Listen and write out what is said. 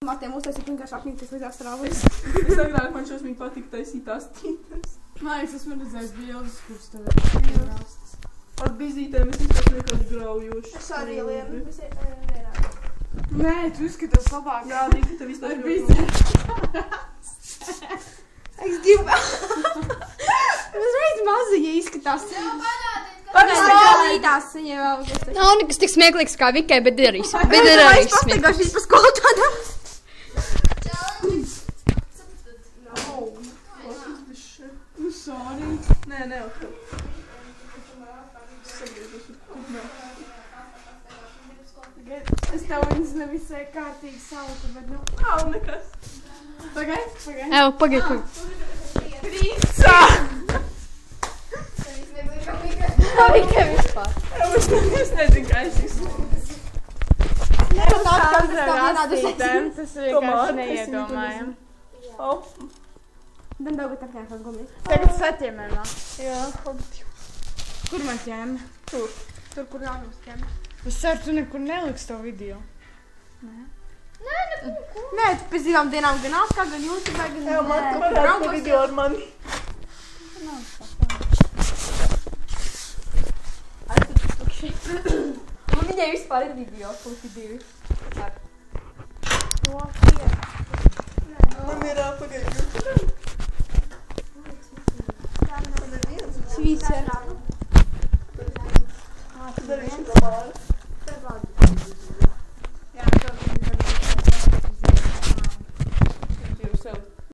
Matiem uztaisīt vienkārši apņemties līdz astrālēs. Es agrāk man šausmīgi patīk taisīt tās tītas. Man liekas, esmu redzējis bildes, kuras tev ir rastas. Ar bizītēm es izskatu vienkārši graujoši. Es arī lienu visiem vienā. Nē, tu izskaties labāk. Jā, Vika, tev izskatu Ar bizītēm. Es gribu. Uzreiz maziņa izskatās. Palīdās viņai vēl kas. Nav nekas tik smieklīgs kā Vikai, bet darīs. Bet darīs smieklīgs. Pastaigāšu pa skolu tādā. Sorry. Nē, neatkal. Sagriežos ar kupnē. Es tev viņas nevisai kārtīgi salku, bet nu... Nav nekas. Pagaid. Evo, pagaid. Prīcā! Vikai vispār. Es nezinu, kā es izskatu. Tas vienkārši neiedomājam. Dan daudz apņēmās gumijas. Tagad saķemēmā. Jā. Kur man ķēma? Tur, kur nākums ķēma. Es ceru, tu nekur neliks to video. Nē, tu pēc 2 dienām gan atkal, gan YouTube, gan... Jā, man tu varētu to video ar mani. Un viņai vispār ir video, pusi 2. Man ir pagaid YouTube. Svīcer. Tad darīšu to māri.